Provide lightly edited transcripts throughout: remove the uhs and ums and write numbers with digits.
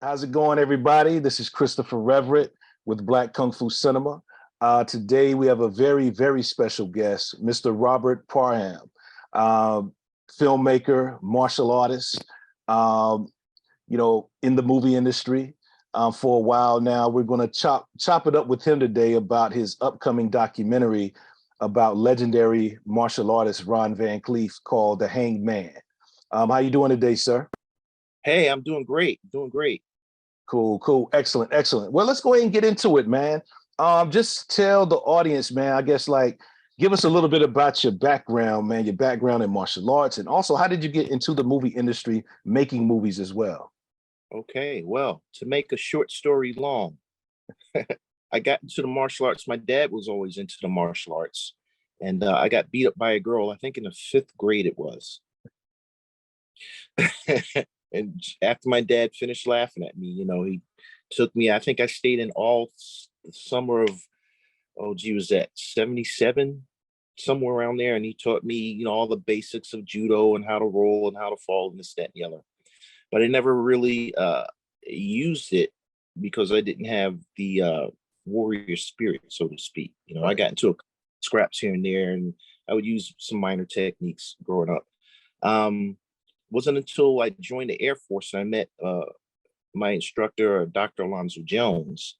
How's it going, everybody? This is Christopher Everett with Black Kung Fu Cinema. Today, we have a very, very special guest, Mr. Robert Parham, filmmaker, martial artist, in the movie industry for a while now. We're going to chop it up with him today about his upcoming documentary about legendary martial artist Ron Van Clief called The Hanged Man. How you doing today, sir? Hey, I'm doing great. Doing great. Cool. Excellent. Well, let's go ahead and get into it, man. Just tell the audience, man, I guess, give us a little bit about your background, man, your background in martial arts, and also how did you get into the movie industry, making movies as well? Okay, well, to make a short story long, I got into the martial arts. My dad was always into the martial arts, and I got beat up by a girl, I think in the fifth grade it was. And after my dad finished laughing at me, he took me, I think I stayed in all the summer of, was that 77, somewhere around there. And he taught me, all the basics of judo and how to roll and how to fall and this, that, and the other. But I never really used it because I didn't have the warrior spirit, so to speak. I got into scraps here and there, and I would use some minor techniques growing up. Wasn't until I joined the Air Force and I met my instructor, Dr. Alonzo Jones,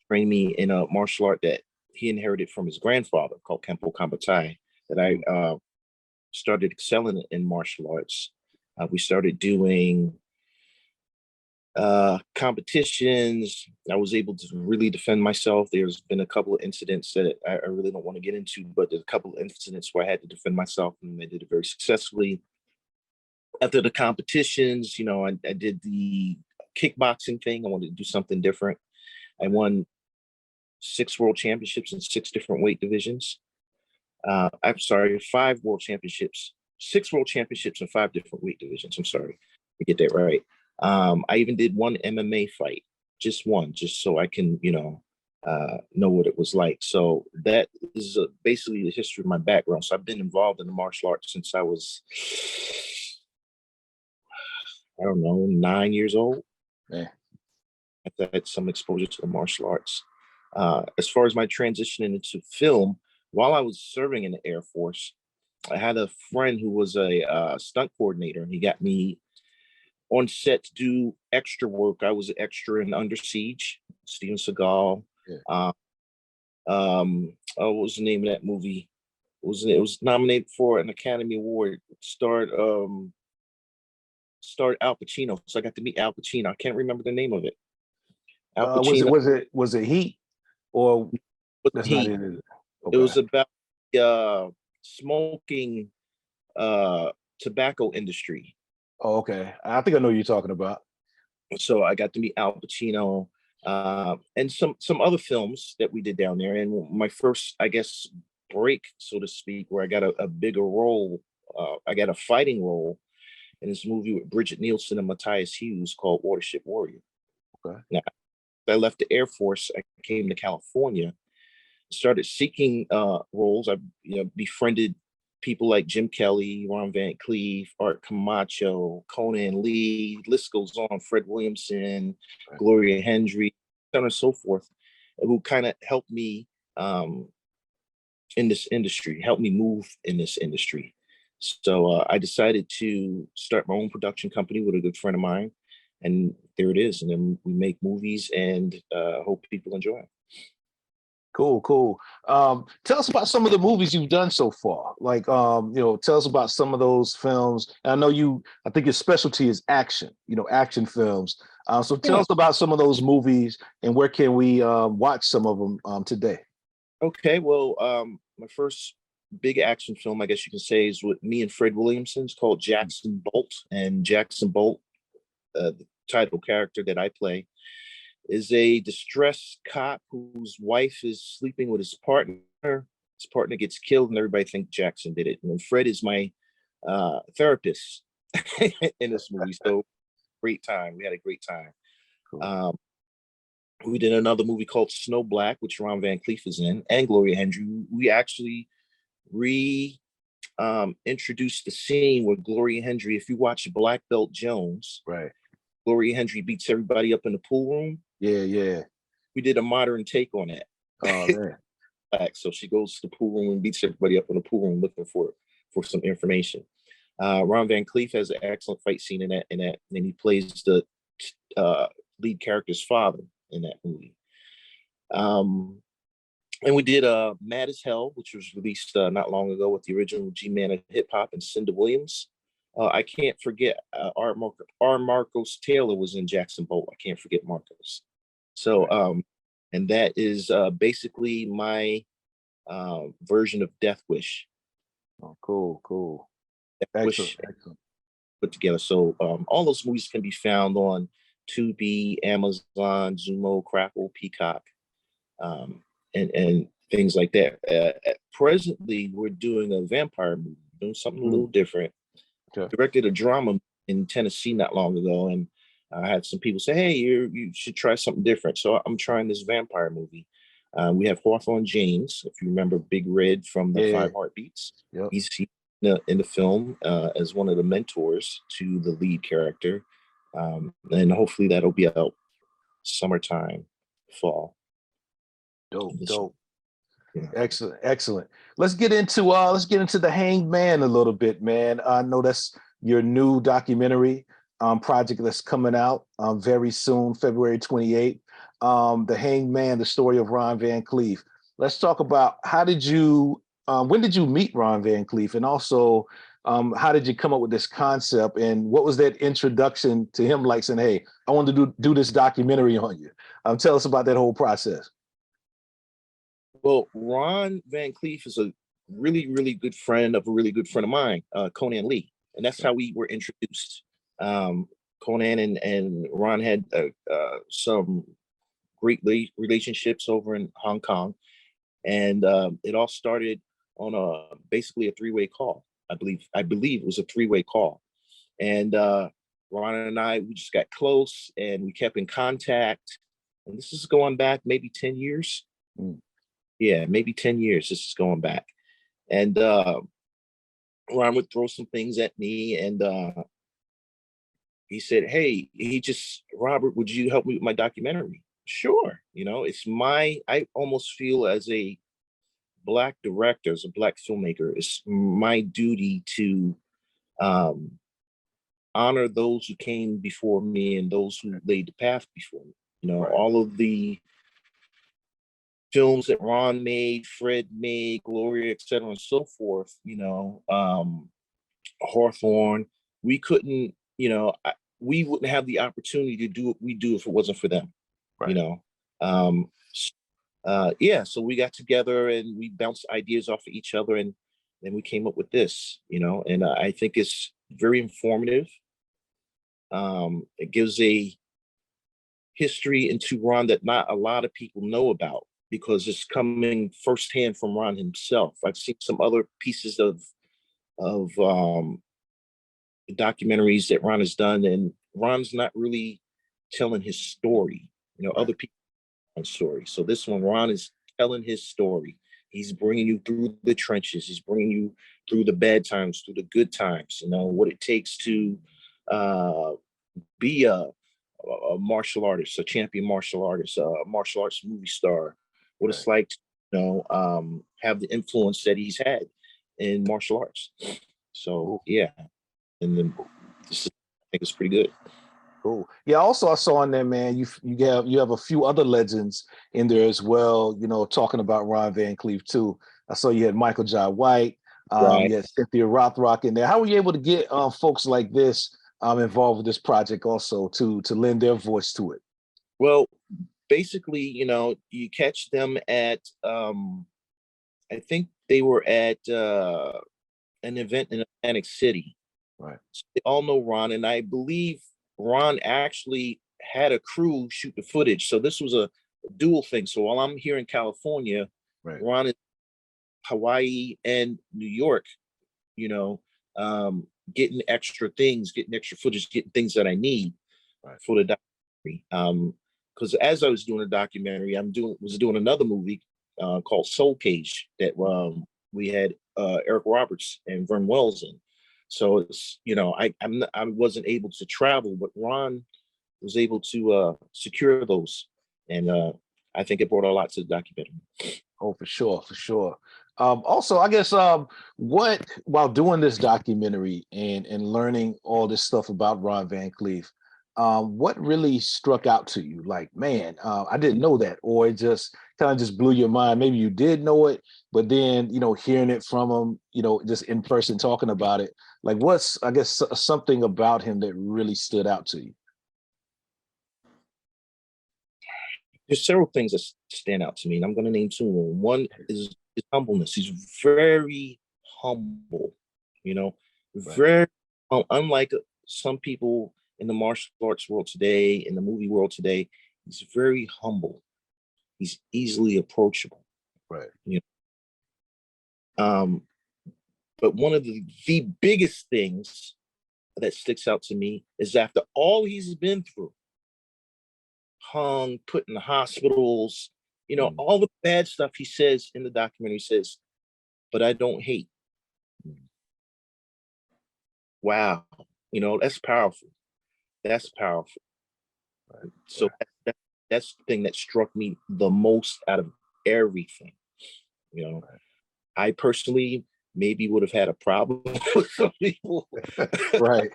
trained me in a martial art that he inherited from his grandfather called Kempo Kambatai, that I started excelling in martial arts. We started doing competitions. I was able to really defend myself. There's been a couple of incidents that I really don't want to get into, but there's a couple of incidents where I had to defend myself, and I did it very successfully. After the competitions, I did the kickboxing thing. I wanted to do something different. I won 6 world championships in 6 different weight divisions. I'm sorry, 5 world championships, 6 world championships in 5 different weight divisions. I'm sorry, to get that right. I even did 1 MMA fight, just one, just so I can, know what it was like. So that is basically the history of my background. So I've been involved in the martial arts since I was, I don't know, 9 years old. Yeah. I've had some exposure to the martial arts. As far as my transition into film, while I was serving in the Air Force, I had a friend who was a stunt coordinator, and he got me on set to do extra work. I was an extra in Under Siege, Steven Seagal. Yeah. What was the name of that movie? It was nominated for an Academy Award. Starred Al Pacino, so I got to meet Al Pacino. I can't remember the name of it. Al Pacino. Was it Heat, or that's Heat? Not it? Okay. It was about smoking tobacco industry. Oh, okay. I think I know what you're talking about. So I got to meet Al Pacino and some other films that we did down there. And my first, I guess, break, so to speak, where I got a bigger role. I got a fighting role in this movie with Bridget Nielsen and Matthias Hughes called Watership Warrior. Okay. Now, I left the Air Force. I came to California, started seeking roles. I befriended people like Jim Kelly, Ron Van Clief, Art Camacho, Conan Lee, list goes on, Fred Williamson, right. Gloria Hendry, so on and so forth, who kind of helped me in this industry, helped me move in this industry. So I decided to start my own production company with a good friend of mine, and there it is. And then we make movies and hope people enjoy it. Cool. Tell us about some of the movies you've done so far. Tell us about some of those films. I know I think your specialty is action, action films. So tell us about some of those movies and where can we watch some of them today? Okay, well, my first big action film, I guess you can say, is with me and Fred Williamson. It's called Jackson Bolt. And Jackson Bolt, the title character that I play, is a distressed cop whose wife is sleeping with his partner. His partner gets killed, and everybody thinks Jackson did it. And Fred is my therapist in this movie. So great time. We had a great time. Cool. We did another movie called Snow Black, which Ron Van Clief is in, and Gloria Hendry. We actually introduced the scene where Gloria Hendry, if you watch Black Belt Jones, right, Gloria Hendry beats everybody up in the pool room. Yeah, yeah. We did a modern take on that. Oh man. So she goes to the pool room and beats everybody up in the pool room looking for some information. Ron Van Clief has an excellent fight scene in that, and he plays the lead character's father in that movie. And we did Mad as Hell, which was released not long ago with the original G-Man of hip hop and Cinda Williams. I can't forget R. Marcos Taylor was in Jackson Bolt. I can't forget Marcos. So, and that is basically my version of Death Wish. Oh, cool. Death Excellent. Wish put together. So all those movies can be found on Tubi, Amazon, Zumo, Crackle, Peacock, and things like that. Presently, we're doing a vampire movie, doing something a little different. Okay. Directed a drama in Tennessee not long ago, and I had some people say, "Hey, you should try something different." So I'm trying this vampire movie. We have Hawthorne James, if you remember Big Red from the Five Heartbeats. Yep. He's in the film as one of the mentors to the lead character, and hopefully that'll be out summertime, fall. Dope. Yeah. Excellent. Let's get into the Hanged Man a little bit, man. I know that's your new documentary project that's coming out very soon, February 28th. The Hanged Man, the story of Ron Van Clief. Let's talk about when did you meet Ron Van Clief, and also how did you come up with this concept, and what was that introduction to him like, saying, "Hey, I want to do this documentary on you"? Tell us about that whole process. Well, Ron Van Clief is a really, really good friend of a really good friend of mine, Conan Lee. And that's how we were introduced. Conan and Ron had some great relationships over in Hong Kong. And it all started on basically a three-way call. I believe it was a three-way call. And Ron and I, we just got close and we kept in contact. And this is going back maybe 10 years. Yeah, maybe 10 years this is going back. And Ron would throw some things at me, and he said, "Hey," "Robert, would you help me with my documentary?" Sure. I almost feel as a Black director, as a Black filmmaker, it's my duty to honor those who came before me and those who laid the path before me. All of the films that Ron made, Fred made, Gloria, et cetera, and so forth, Hawthorne, we couldn't, we wouldn't have the opportunity to do what we do if it wasn't for them, so we got together and we bounced ideas off of each other, and then we came up with this, and I think it's very informative. It gives a history into Ron that not a lot of people know about, because it's coming firsthand from Ron himself. I've seen some other pieces of documentaries that Ron has done, and Ron's not really telling his story. Other people's story. So this one, Ron is telling his story. He's bringing you through the trenches. He's bringing you through the bad times, through the good times. What it takes to be a martial artist, a champion martial artist, a martial arts movie star. What it's like to, have the influence that he's had in martial arts. So yeah, and then I think it's pretty good. Cool. Yeah. Also, I saw in there, man, you have a few other legends in there as well. Talking about Ron Van Clief too. I saw you had Michael Jai White. You had Cynthia Rothrock in there. How were you able to get folks like this involved with this project also to lend their voice to it? Well, basically, you catch them at I think they were at an event in Atlantic City. Right. So they all know Ron, and I believe Ron actually had a crew shoot the footage. So this was a dual thing. So while I'm here in California, Ron is Hawaii and New York, getting extra things, getting extra footage, getting things that I need for the documentary. Because as I was doing a documentary, was doing another movie called Soul Cage that we had Eric Roberts and Vern Wells in. So it's I wasn't able to travel, but Ron was able to secure those, and I think it brought a lot to the documentary. Oh, for sure, for sure. Also, I guess what while doing this documentary and learning all this stuff about Ron Van Clief, what really struck out to you? Like, man, I didn't know that, or it just kind of just blew your mind. Maybe you did know it, but then hearing it from him, just in person talking about it. Like, what's I guess something about him that really stood out to you? There's several things that stand out to me, and I'm going to name two of them. One is his humbleness. He's very humble, Right. very unlike some people in the martial arts world today, in the movie world today. He's very humble. He's easily approachable. Right. But one of the biggest things that sticks out to me is after all he's been through, hung, put in the hospitals, all the bad stuff he says in the documentary, says, but I don't hate. Wow. That's powerful. That's powerful. Right. So that's the thing that struck me the most out of everything. Right. I personally maybe would have had a problem with some people. Right.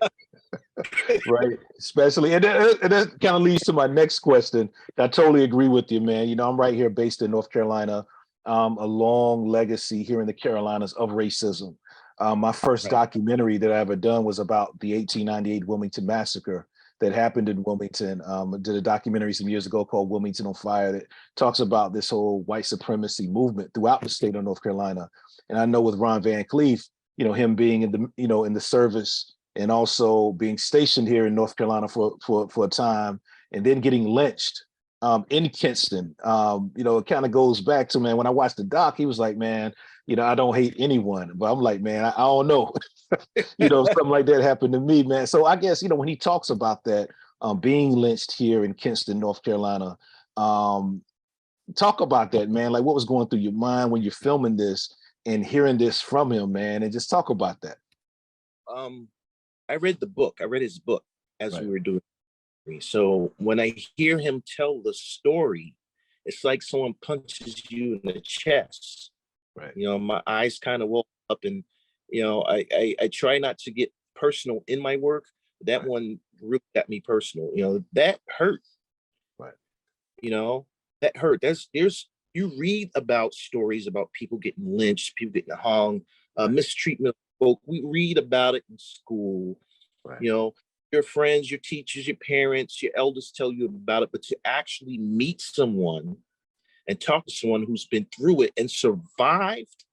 Right. Especially, and that kind of leads to my next question. I totally agree with you, man. I'm right here based in North Carolina, a long legacy here in the Carolinas of racism. My first documentary that I ever done was about the 1898 Wilmington Massacre that happened in Wilmington. I did a documentary some years ago called Wilmington on Fire that talks about this whole white supremacy movement throughout the state of North Carolina. And I know with Ron Van Clief, him being in the, in the service and also being stationed here in North Carolina for a time, and then getting lynched in Kinston. It kind of goes back to, man, when I watched the doc, he was like, man, I don't hate anyone, but I'm like, man, I don't know. Something like that happened to me, man. So I guess, when he talks about that, being lynched here in Kinston, North Carolina, talk about that, man. Like, what was going through your mind when you're filming this and hearing this from him, man, and just talk about that. I read the book. I read his book as we were doing. So when I hear him tell the story, it's like someone punches you in the chest. Right. My eyes kind of woke up, and I try not to get personal in my work. That one really got me personal. That hurt. Right. That hurt. You read about stories about people getting lynched, people getting hung, mistreatment of folk. We read about it in school. Right. Your friends, your teachers, your parents, your elders tell you about it, but to actually meet someone and talk to someone who's been through it and survived,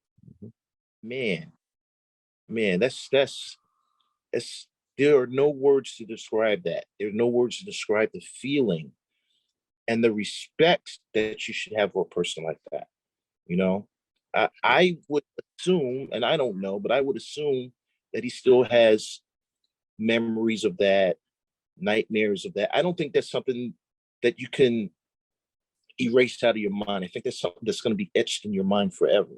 man, that's there are no words to describe that. There are no words to describe the feeling and the respect that you should have for a person like that. I would assume, and I don't know, but I would assume that he still has memories of that, nightmares of that. I don't think that's something that you can erase out of your mind. I think that's something that's going to be etched in your mind forever,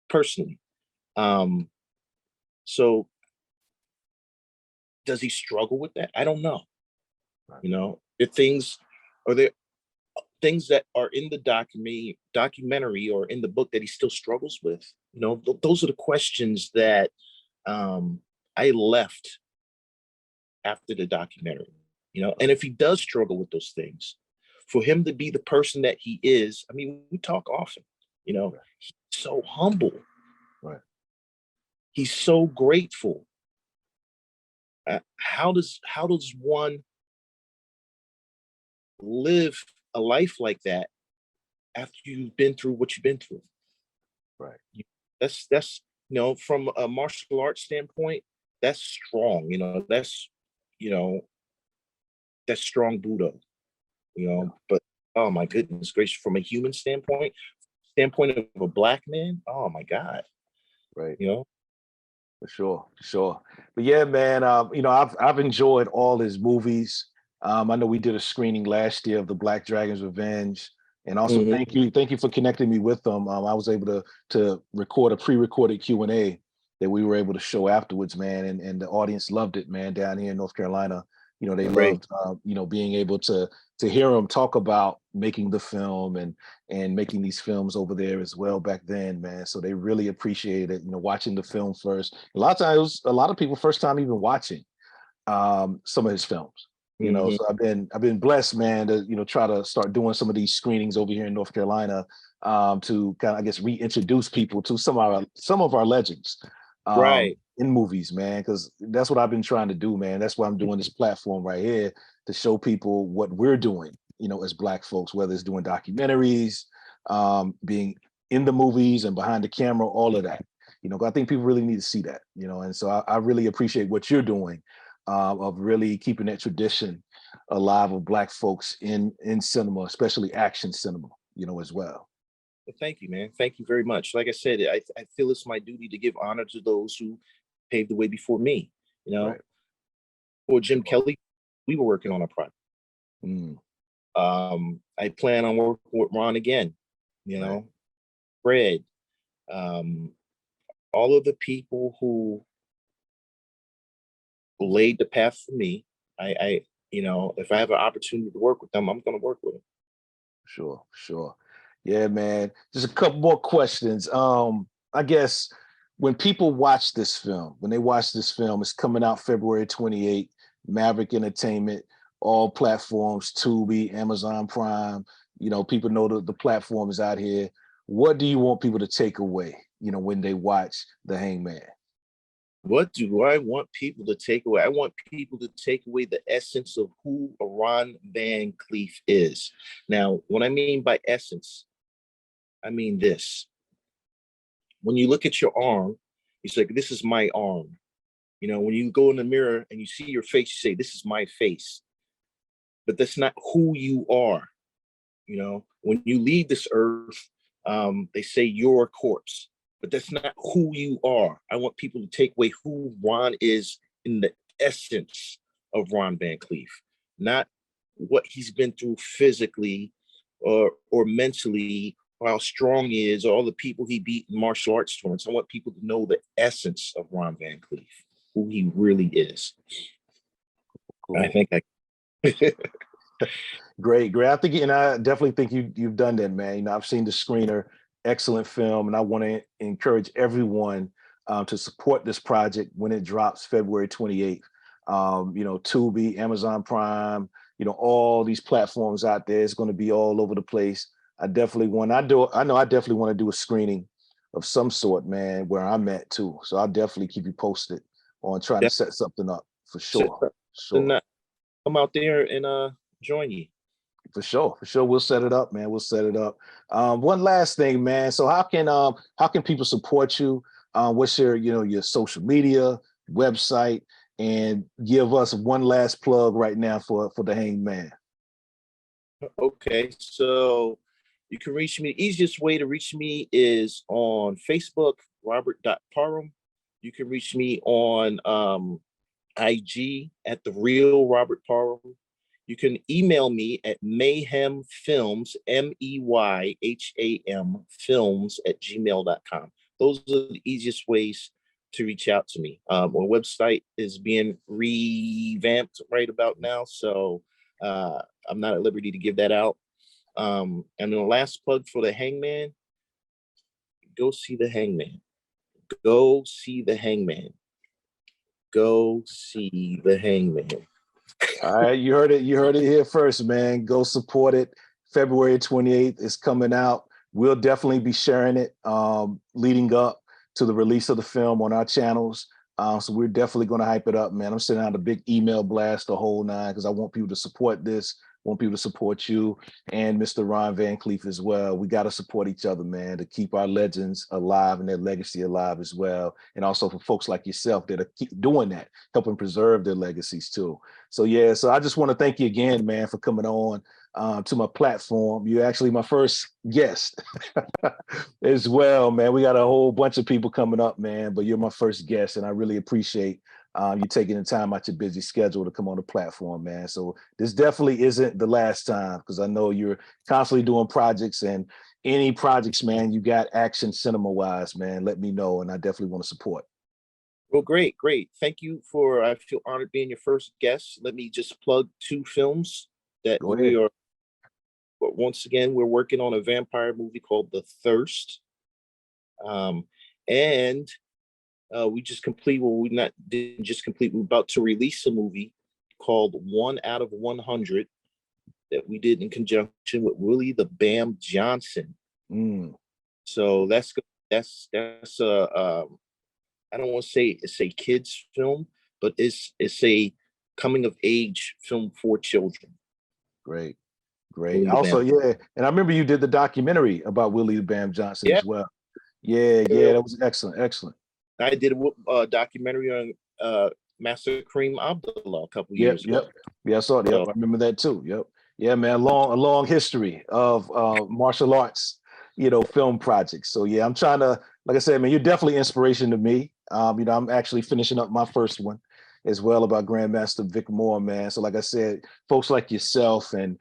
personally. So does he struggle with that? I don't know. Are there things that are in the documentary or in the book that he still struggles with? Those are the questions that I left after the documentary, and if he does struggle with those things, for him to be the person that he is, I mean, we talk often, he's so humble. Right. He's so grateful. How does one live a life like that after you've been through what you've been through? Right. That's from a martial arts standpoint, that's strong. That's strong Budo. But oh my goodness gracious, from a human standpoint of a Black man, oh my God. Right. For sure. But yeah, man, I've enjoyed all his movies. I know we did a screening last year of The Black Dragon's Revenge. And also thank you for connecting me with them. I was able to record a pre-recorded Q&A that we were able to show afterwards, man. And the audience loved it, man, down here in North Carolina. They Right. loved, being able to hear him talk about making the film and making these films over there as well back then, man. So they really appreciated it, watching the film first. A lot of times, a lot of people first time even watching some of his films. Hmm. So I've been blessed, man, to try to start doing some of these screenings over here in North Carolina, to kind of, I guess, reintroduce people to some of our legends, Right. in movies, man, because that's what I've been trying to do, man. That's why I'm doing this platform right here, to show people what we're doing, as Black folks, whether it's doing documentaries, being in the movies and behind the camera, all of that. I think people really need to see that, and so I really appreciate what you're doing, of really keeping that tradition alive of Black folks in cinema, especially action cinema, as well. Well, thank you, man. Thank you very much. Like I said, I feel it's my duty to give honor to those who paved the way before me. You know, Right. for Jim Sure. Kelly, we were working on a project. Mm, I plan on working with Ron again. You right. know, Fred, um, all of the people who laid the path for me. If I have an opportunity to work with them, I'm going to work with them. Sure. Sure. Yeah, man. Just a couple more questions. I guess when people watch this film, when they watch this film, it's coming out February 28th, Maverick Entertainment, all platforms, Tubi, Amazon Prime. People know the platform is out here. What do you want people to take away, when they watch The Hangman? What do I want people to take away? I want people to take away the essence of who a Ron Van Clief is. Now, what I mean by essence, I mean this. When you look at your arm, it's like, this is my arm. When you go in the mirror and you see your face, you say, this is my face. But that's not who you are. When you leave this earth, they say you're a corpse, but that's not who you are. I want people to take away who Ron is in the essence of Ron Van Clief, not what he's been through physically or mentally, or how strong he is, or all the people he beat in martial arts tournaments. I want people to know the essence of Ron Van Clief, who he really is. I Cool. think I Great, great. I think, and I definitely think you've done that, man. I've seen the screener, excellent film, and I want to encourage everyone, to support this project when it drops February 28th. Tubi, Amazon Prime, all these platforms out there. It's going to be all over the place. I definitely want. I know I definitely want to do a screening of some sort, man, where I'm at too. So I'll definitely keep you posted on trying to set something up for sure. Sure. come out there and join you. For sure, for sure. We'll set it up, man. We'll set it up. One last thing, man. So how can people support you? What's your social media, website, and give us one last plug right now for the Hangman. Okay, so you can reach me. Easiest way to reach me is on Facebook, Robert.Parham. You can reach me on IG at the real Robert Parham. You can email me at mayhemfilms, MEYHAM films @gmail.com. Those are the easiest ways to reach out to me. Our website is being revamped right about now, so I'm not at liberty to give that out. And then the last plug for the Hangman, go see the Hangman. Go see the Hangman. Go see the Hangman. All right, you heard it. You heard it here first, man. Go support it. February 28th is coming out. We'll definitely be sharing it, leading up to the release of the film on our channels. So we're definitely going to hype it up, man. I'm sending out a big email blast, the whole nine, because I want people to support this. Want people to support you and Mr. Ron Van Clief as well. We got to support each other, man, to keep our legends alive and their legacy alive as well. And also for folks like yourself that are keep doing that, helping preserve their legacies too. So yeah, so I just want to thank you again, man, for coming on to my platform. You're actually my first guest as well, man. We got a whole bunch of people coming up, man, but you're my first guest, and I really appreciate you taking the time out your busy schedule to come on the platform, man. So this definitely isn't the last time, because I know you're constantly doing projects, and any projects, man, you got action cinema wise, man, let me know, and I definitely want to support. Well, great, great. Thank you for, I feel honored being your first guest. Let me just plug two films that Go we ahead. are, but once again, we're working on a vampire movie called The Thirst. Um, and we just complete, well, we not didn't just complete, we're about to release a movie called 1 out of 100 that we did in conjunction with Willie the Bam Johnson. Mm, So that's I don't want to say it's a kids film, but it's a coming of age film for children. great. Great. Willie the Also, Bam. yeah, and I remember you did the documentary about Willie the Bam Johnson Yeah, as well. Yeah, yeah, that was excellent, excellent. I did a documentary on Master Kareem Abdullah a couple Yep, years ago. yep. Yeah, I saw it. Yep, So I remember that too. Yep. Yeah, man, a long history of martial arts, film projects. So yeah, I'm trying to, like I said, man, you're definitely inspiration to me. I'm actually finishing up my first one as well about Grandmaster Vic Moore, man. So like I said, folks like yourself and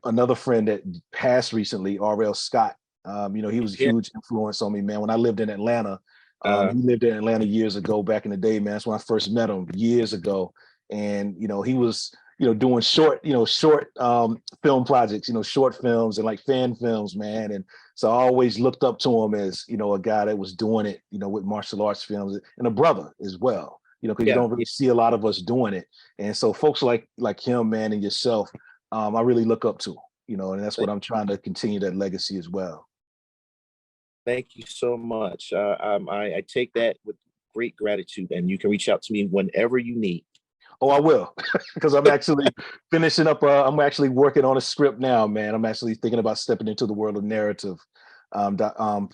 another friend that passed recently, R.L. Scott. He was a yeah, huge influence on me, man. When I lived in Atlanta, uh, he lived in Atlanta years ago, back in the day, man. That's when I first met him years ago. And, he was, doing short film projects, short films and like fan films, man. And so I always looked up to him as, a guy that was doing it, with martial arts films and a brother as well, because you yeah, don't yeah. really see a lot of us doing it. And so folks like him, man, and yourself, I really look up to, and that's what Thank, I'm trying to continue that legacy as well. thank you so much. I take that with great gratitude, and you can reach out to me whenever you need. Oh, I will, because I'm actually finishing up. I'm actually working on a script now, man. I'm actually thinking about stepping into the world of narrative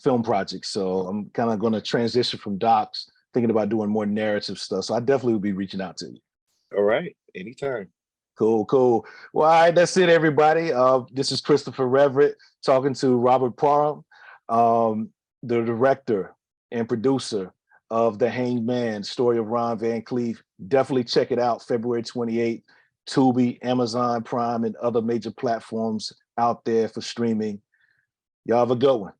film projects. So I'm kind of going to transition from docs, thinking about doing more narrative stuff. So I definitely will be reaching out to you. All right, anytime. Cool, cool. Well, all right, that's it, everybody. This is Christopher Reverett talking to Robert Parham, the director and producer of The Hanged Man, story of Ron Van Clief. Definitely check it out, February 28th, Tubi, Amazon Prime, and other major platforms out there for streaming. Y'all have a good one.